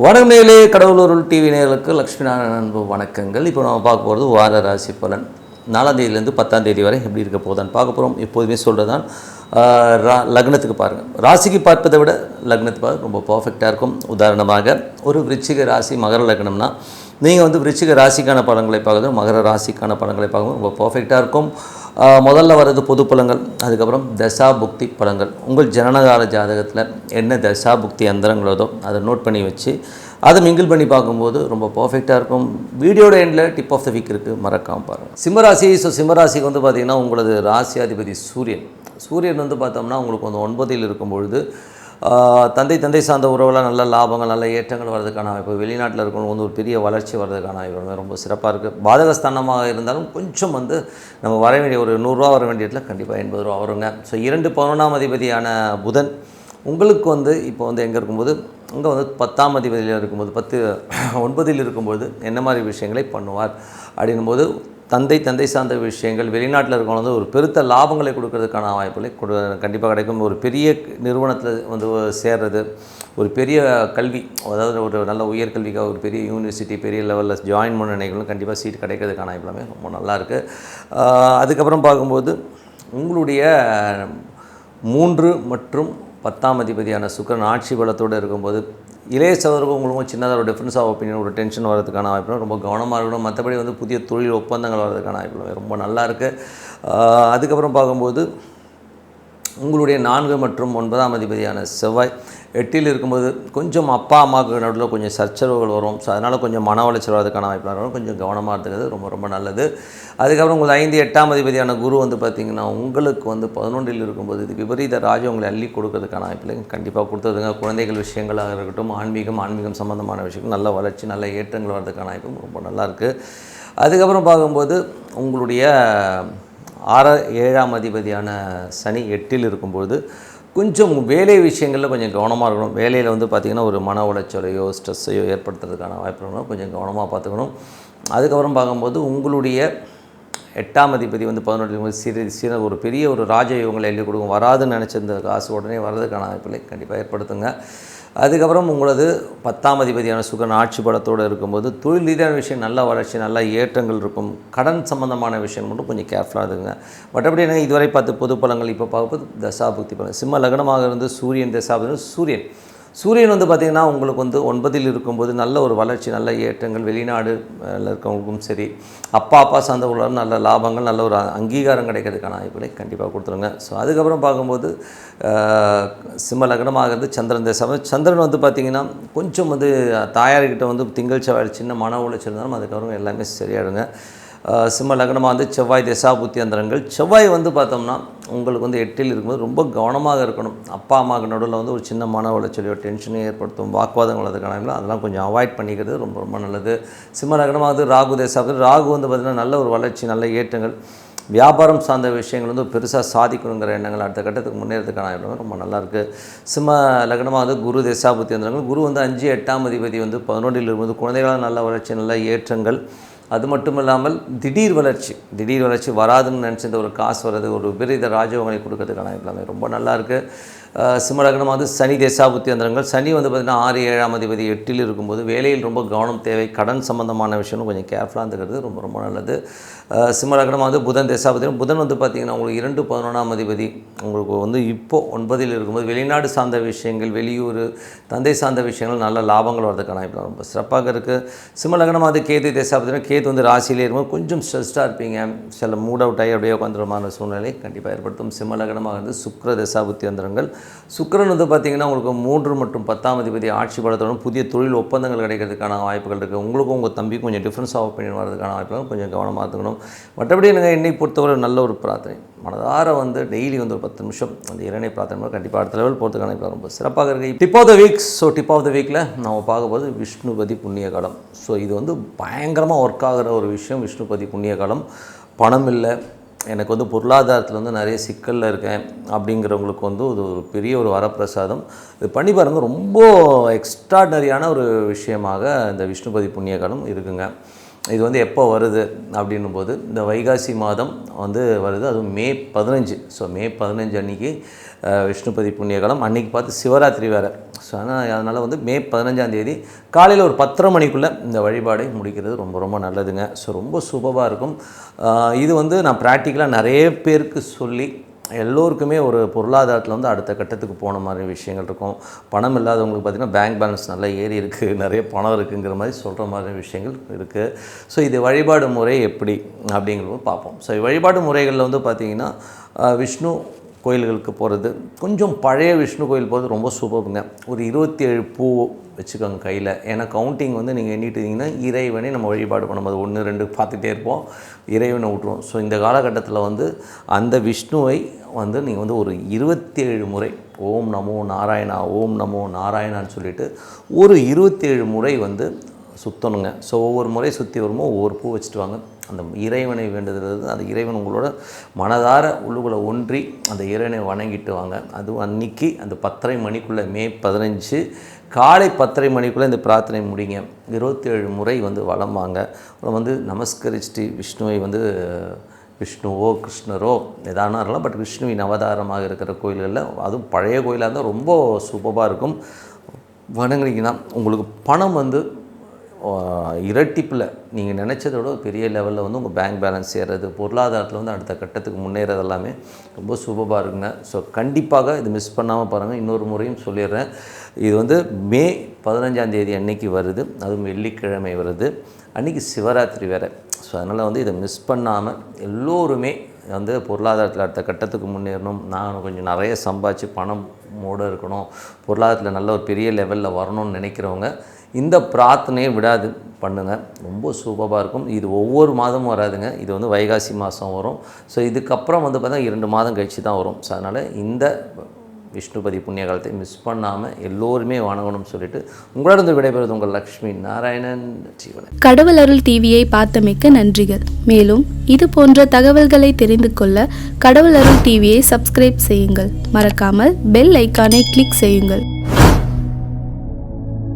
வணக்கம் நேயர்களே, கடவுளூர் டிவி நேயர்களுக்கு லக்ஷ்மி நாராயணன் அன்பு வணக்கங்கள். இப்போ நம்ம பார்க்க போகிறது வார ராசி பலன் 4ஆம் தேதியிலேருந்து 10ஆம் தேதி வரை எப்படி இருக்க போதான்னு பார்க்க போகிறோம். எப்போதுமே சொல்கிறது தான் லக்னத்துக்கு பாருங்கள். ராசிக்கு பார்ப்பதை விட லக்னத்துக்கு பார்க்க ரொம்ப பர்ஃபெக்டாக இருக்கும். உதாரணமாக ஒரு விருச்சிக ராசி மகர லக்னம்னா நீங்கள் விருச்சிக ராசிக்கான பலன்களை பார்க்குறது மகர ராசிக்கான பலன்களை பார்க்கும்போது ரொம்ப பர்ஃபெக்டாக இருக்கும். முதல்ல வர்றது பொது பலன்கள், அதுக்கப்புறம் தசா புக்தி பலன்கள். உங்கள் ஜனனகால ஜாதகத்தில் என்ன தசா புக்தி அந்தரங்களோ அதை நோட் பண்ணி வச்சு அதை மிங்கிள் பண்ணி பார்க்கும்போது ரொம்ப பர்ஃபெக்டாக இருக்கும். வீடியோட எண்டில் டிப் ஆஃப் த வீக் இருக்குது, மறக்காமல் பாருங்கள். சிம்மராசி. சிம்மராசிக்கு பார்த்திங்கன்னா உங்களது ராசியாதிபதி சூரியன் பார்த்தோம்னா உங்களுக்கு 9ல் இருக்கும் பொழுது தந்தை சார்ந்த உறவுலாம் நல்ல லாபங்கள் நல்ல ஏற்றங்கள் வர்றதுக்கான வாய்ப்பு, வெளிநாட்டில் இருக்கணும் ஒரு பெரிய வளர்ச்சி வர்றதுக்கான வாய்ப்பு ரொம்ப சிறப்பாக இருக்குது. பாதகஸ்தானமாக இருந்தாலும் கொஞ்சம் நம்ம வர வேண்டிய ஒரு 100 ரூபா வர வேண்டிய இடத்துல கண்டிப்பாக 80 ரூபா வருங்க. ஸோ 11ஆம் அதிபதியான புதன் உங்களுக்கு இப்போ எங்கே இருக்கும்போது இங்கே 10ஆம் அதிபதியில் இருக்கும்போது 9ல் இருக்கும்போது என்ன மாதிரி விஷயங்களை பண்ணுவார் அப்படின்னும்போது தந்தை சார்ந்த விஷயங்கள், வெளிநாட்டில் இருக்கவங்க ஒரு பெருத்த லாபங்களை கொடுக்கறதுக்கான வாய்ப்புகளை கண்டிப்பாக கிடைக்கும். ஒரு பெரிய நிறுவனத்தில் சேர்றது, ஒரு பெரிய கல்வி, அதாவது ஒரு நல்ல உயர்கல்விக்காக ஒரு பெரிய யூனிவர்சிட்டி பெரிய லெவலில் ஜாயின் பண்ண நினைக்கணும், கண்டிப்பாக சீட் கிடைக்கிறதுக்கான வாய்ப்பு எல்லாமே ரொம்ப நல்லாயிருக்கு. அதுக்கப்புறம் பார்க்கும்போது உங்களுடைய 3 மற்றும் 10ஆம் அதிபதியான சுக்கிரன் ஆட்சி பலத்தோடு இருக்கும்போது இளைய சகோதரர்கள் உங்களுக்கும் சின்னதாக ஒரு டிஃப்ரென்ஸ் ஆஃப் ஒப்பீனியன் ஒரு டென்ஷன் வரதுக்கான வாய்ப்பு ரொம்ப கவனமாக இருக்கணும். மற்றபடி புதிய தொழில் ஒப்பந்தங்கள் வர்றதுக்கான வாய்ப்பு ரொம்ப நல்லா இருக்குது. அதுக்கப்புறம் பார்க்கும்போது உங்களுடைய 4 மற்றும் 9ஆம் அதிபதியான செவ்வாய் 8ல் இருக்கும்போது கொஞ்சம் அப்பா அம்மாவுக்கு நடுவில் கொஞ்சம் சச்சரவுகள் வரும். ஸோ அதனால் கொஞ்சம் மன உளைச்சல் வரதுக்கான வாய்ப்பு இருக்கும். கொஞ்சம் கவனமாக இருக்கிறது ரொம்ப நல்லது. அதுக்கப்புறம் உங்களுக்கு 5 8ஆம் அதிபதியான குரு பார்த்திங்கன்னா உங்களுக்கு 11ல் இருக்கும்போது இது விபரீத ராஜ உங்களை அள்ளி கொடுக்கறதுக்கான வாய்ப்பில் கண்டிப்பாக கொடுத்ததுங்க. குழந்தைகள் விஷயங்களாக இருக்கட்டும், ஆன்மீகம் சம்மந்தமான விஷயங்கள் நல்ல வளர்ச்சி நல்ல ஏற்றங்கள் வர்றதுக்கான வாய்ப்பும் ரொம்ப நல்லாயிருக்கு. அதுக்கப்புறம் பார்க்கும்போது உங்களுடைய 7ஆம் அதிபதியான சனி 8ல் இருக்கும்போது கொஞ்சம் வேலை விஷயங்களில் கொஞ்சம் கவனமாக இருக்கணும். வேலையில் பார்த்திங்கன்னா ஒரு மன உளைச்சலையோ ஸ்ட்ரெஸ்ஸையோ ஏற்படுத்துறதுக்கான வாய்ப்பு கொஞ்சம் கவனமாக பார்த்துக்கணும். அதுக்கப்புறம் பார்க்கும்போது உங்களுடைய 8ஆம் அதிபதி 11ல் ஒரு பெரிய ஒரு ராஜயோகங்களை எழுதி கொடுக்கும். வராதுன்னு நினச்சிருந்த காசு உடனே வர்றதுக்கான வாய்ப்புகளை கண்டிப்பாக ஏற்படுத்துங்க. அதுக்கப்புறம் உங்களது 10ஆம் அதிபதியான சுக்கிரன் ஆட்சி பலத்தோடு இருக்கும்போது தொழில் ரீதியான விஷயம் நல்ல வளர்ச்சி நல்ல ஏற்றங்கள் இருக்கும். கடன் சம்பந்தமான விஷயம் மட்டும் கொஞ்சம் கேர்ஃபுல்லாக இருங்க. மற்றபடி என்ன இதுவரை பார்த்து பொது பலன்கள் இப்போ பார்க்கும்போது தசாபுக்தி பலன். சிம்ம லக்னமாக இருந்து சூரியன் தசாபுக்தி சூரியன் பார்த்திங்கன்னா உங்களுக்கு 9ல் இருக்கும்போது நல்ல ஒரு வளர்ச்சி நல்ல ஏற்றங்கள், வெளிநாடு இருக்கவங்களுக்கும் சரி அப்பா சார்ந்த உள்ள நல்ல லாபங்கள் நல்ல ஒரு அங்கீகாரம் கிடைக்கிறதுக்கான வாய்ப்புகளை கண்டிப்பாக கொடுத்துருங்க. ஸோ அதுக்கப்புறம் பார்க்கும்போது சிம்ம லக்னமாக இருந்து சந்திரன் சந்திரன் பார்த்திங்கன்னா கொஞ்சம் தாயார்கிட்ட திங்கள் செவ்வாய் சின்ன மன உளைச்சல் இருந்தாலும் அதுக்கப்புறம் எல்லாமே சரியாடுங்க. சிம்ம லக்னமாக செவ்வாய் தசாபுத்தி அந்தரங்கள். செவ்வாய் பார்த்தோம்னா உங்களுக்கு 8ல் இருக்கும்போது ரொம்ப கவனமாக இருக்கணும். அப்பா அம்மாவுக்கு நடுவில் ஒரு சின்ன மன உளைச்சலையோ டென்ஷனே ஏற்படுத்தும், வாக்குவாதம் வளர்த்துக்கான அதெல்லாம் கொஞ்சம் அவாய்ட் பண்ணிக்கிறது ரொம்ப நல்லது. சிம்ம லக்னமாக ராகு தசாபுத்தி. ராகு பார்த்திங்கன்னா நல்ல ஒரு வளர்ச்சி நல்ல ஏற்றங்கள், வியாபாரம் சார்ந்த விஷயங்கள் பெருசாக சாதிக்கணுங்கிற எண்ணங்கள் அடுத்த கட்டத்துக்கு முன்னேறதுக்கான இடம் ரொம்ப நல்லாயிருக்கு. சிம்ம லக்னமாக குரு தசாபுத்தி அந்தரங்கள். குரு 5 8ஆம் அதிபதி 11ல் இருக்கும்போது குழந்தைகளால் நல்ல வளர்ச்சி நல்ல ஏற்றங்கள். அது மட்டும் இல்லாமல் திடீர் வளர்ச்சி வராதுன்னு நினச்சிருந்த ஒரு காசு வர்றது ஒரு விபரீத ராஜயோகங்களை கொடுக்கறதுக்கான எல்லாமே ரொம்ப நல்லாயிருக்கு. சிம்ம லக்னமாக சனி தசாபுத்தி அந்தரங்கள். சனி பார்த்திங்கன்னா 6 7ஆம் அதிபதி 8ல் இருக்கும்போது வேலையில் ரொம்ப கவனம் தேவை. கடன் சம்பந்தமான விஷயம் கொஞ்சம் கேர்ஃபுல்லாக இருந்துக்கிறது ரொம்ப நல்லது. சிம்ம லக்னமாக புதன் தசாபுத்தி. புதன் பார்த்திங்கன்னா உங்களுக்கு 2 11ஆம் அதிபதி உங்களுக்கு இப்போது 9ல் இருக்கும்போது வெளிநாடு சார்ந்த விஷயங்கள், வெளியூர் தந்தை சார்ந்த விஷயங்கள் நல்ல லாபங்கள் வரதுக்கான வாய்ப்பு ரொம்ப சிறப்பாக இருக்குது. சிம்ம லக்னமாக கேது தசாபுத்தி. கேது ராசியிலே இருக்கும்போது கொஞ்சம் ஸ்ட்ரெஸ்டாக இருப்பீங்க, சில மூட் அவுட் ஆகி அப்படியே உட்காந்துருமான சூழ்நிலை கண்டிப்பாக ஏற்படுத்தும். சிம்ம லக்னமாக சுக்கிர தசாபுத்தி அந்தரங்கள். சுக்கிரன் பார்த்திங்கன்னா உங்களுக்கு 3 மற்றும் 10ஆம் அதிபதி ஆட்சி பலத்தோடு புதிய தொழில் ஒப்பந்தங்கள் கிடைக்கிறதுக்கான வாய்ப்புகள் இருக்குது. உங்களுக்கும் உங்கள் தம்பிக்கும் கொஞ்சம் டிஃப்ரென்ஸ் ஆஃப் ஒப்பீனியன் வரதுக்கான வாய்ப்புகள் கொஞ்சம் கவனமாக இருக்கணும். மற்றபடி என்னை பொறுத்தவரை நல்ல ஒரு பிரார்த்தனை மனதார டெய்லி ஒரு 10 நிமிஷம் இறைவனை பிரார்த்தனை கண்டிப்பாக அடுத்த லெவல் போகிறதுக்கான ரொம்ப சிறப்பாக இருக்குது. Tip of the week. Tip of the வீக்கில் நம்ம பார்க்கும்போது விஷ்ணுபதி புண்ணிய காலம். இது பயங்கரமாக ஒர்க் ஆகிற ஒரு விஷயம். விஷ்ணுபதி புண்ணிய காலம். பணம் இல்லை, எனக்கு பொருளாதாரத்தில் நிறைய சிக்கலில் இருக்கேன் அப்படிங்கிறவங்களுக்கு இது ஒரு பெரிய ஒரு வரப்பிரசாதம். இது பண்ணி பாருங்கள், ரொம்ப எக்ஸ்ட்ராடனரியான ஒரு விஷயமாக இந்த விஷ்ணுபதி புண்ணிய காலம் இருக்குங்க. இது வந்து எப்போ வருது அப்படின்னும் போது இந்த வைகாசி மாதம் வந்து வருது, அதுவும் மே 15. ஸோ மே 15 அன்றைக்கி விஷ்ணுபதி புண்ணியகாலம், அன்றைக்கி பார்த்து சிவராத்திரி வேறு. ஸோ அதனால் வந்து மே 15ஆம் தேதி காலையில் ஒரு 10:30 மணிக்குள்ளே இந்த வழிபாடை முடிக்கிறது ரொம்ப ரொம்ப நல்லதுங்க. ஸோ ரொம்ப சூப்பராக இருக்கும். இது வந்து நான் ப்ராக்டிக்கலாக நிறைய பேருக்கு சொல்லி எல்லோருக்குமே ஒரு பொருளாதாரத்தில் வந்து அடுத்த கட்டத்துக்கு போன மாதிரி விஷயங்கள் இருக்கும். பணம் இல்லாதவங்களுக்கு பார்த்திங்கன்னா பேங்க் பேலன்ஸ் நல்லா ஏறி இருக்குது, நிறைய பணம் இருக்குங்கிற மாதிரி சொல்கிற மாதிரி விஷயங்கள் இருக்குது. ஸோ இது வழிபாடு முறை எப்படி அப்படிங்கிறத பார்ப்போம். ஸோ வழிபாடு முறைகளில் வந்து பார்த்திங்கன்னா விஷ்ணு கோயில்களுக்கு போகிறது, கொஞ்சம் பழைய விஷ்ணு கோயில் போகிறது ரொம்ப சூப்பருங்க. ஒரு 27 பூ வச்சுக்கோங்க கையில். ஏன்னா கவுண்டிங் வந்து நீங்கள் எண்ணிட்டிங்கன்னா இறைவனை நம்ம வழிபாடு பண்ணும்போது 1, 2 பார்த்துட்டே இருப்போம், இறைவனை விட்டுருவோம். ஸோ இந்த காலகட்டத்தில் வந்து அந்த விஷ்ணுவை வந்து நீங்கள் வந்து ஒரு 27 முறை ஓம் நமோ நாராயணா, ஓம் நமோ நாராயணான்னு சொல்லிவிட்டு ஒரு 27 முறை வந்து சுற்றணுங்க. ஸோ ஒவ்வொரு முறை சுற்றி வரும்போது ஒவ்வொரு பூ வச்சுட்டு வாங்க. அந்த இறைவனை வேண்டுதல், அந்த இறைவன் உங்களோட மனதார உள்ளுக்குள்ளே ஒன்றி அந்த இறைவனை வணங்கிட்டு வாங்க. அதுவும் அன்றைக்கி அந்த 10:30 மணிக்குள்ளே மே 15 காலை 10:30 மணிக்குள்ளே இந்த பிரார்த்தனை முடிங்க. 27 முறை வந்து வலம் வாங்க. வந்து நமஸ்கரிச்சுட்டு விஷ்ணுவை வந்து விஷ்ணுவோ கிருஷ்ணரோ எதானா இருக்கலாம், பட் விஷ்ணுவின் அவதாரமாக இருக்கிற கோயில்களில், அதுவும் பழைய கோயிலாக இருந்தால் ரொம்ப சூப்பராக இருக்கும். வணங்குனீங்கன்னா உங்களுக்கு பணம் வந்து இரட்டிப்பில் நீங்கள் நினச்சதை விட பெரிய லெவலில் வந்து உங்கள் பேங்க் பேலன்ஸ் ஏறுறது, பொருளாதாரத்தில் வந்து அடுத்த கட்டத்துக்கு முன்னேறது எல்லாமே ரொம்ப சூப்பராக இருக்குங்க. ஸோ கண்டிப்பாக இது மிஸ் பண்ணாமல் பாருங்கள். இன்னொரு முறையும் சொல்லிடுறேன், இது வந்து மே 15ஆம் தேதி அன்னைக்கு வருது, அதுவும் வெள்ளிக்கிழமை வருது, அன்றைக்கி சிவராத்திரி வேறு. ஸோ அதனால் வந்து இதை மிஸ் பண்ணாமல் எல்லோருமே வந்து பொருளாதாரத்தில் அடுத்த கட்டத்துக்கு முன்னேறணும், நான் கொஞ்சம் நிறைய சம்பாதிச்சு பணம் மூட இருக்கணும், பொருளாதாரத்தில் நல்ல ஒரு பெரிய லெவலில் வரணும்னு நினைக்கிறவங்க இந்த பிரார்த்தனையை விடாது பண்ணுங்கள். ரொம்ப சூப்பராக இருக்கும். இது ஒவ்வொரு மாதமும் வராதுங்க, இது வந்து வைகாசி மாதம் வரும். ஸோ இதுக்கப்புறம் வந்து பார்த்தா 2 மாதம் கழித்து தான் வரும். ஸோ அதனால் இந்த விஷ்ணுபதி புண்ணிய காலத்தை மிஸ் பண்ணாமல் எல்லோருமே வணங்கணும்னு சொல்லிட்டு உங்களிடம் விடைபெறுவது உங்கள் லக்ஷ்மி நாராயணன். ஜீவன் கடவுள் அருள் டிவியை பார்த்தமைக்க நன்றிகள். மேலும் இது போன்ற தகவல்களை தெரிந்து கொள்ள கடவுள் அருள் டிவியை சப்ஸ்கிரைப் செய்யுங்கள். மறக்காமல் பெல் ஐக்கானை கிளிக் செய்யுங்கள்.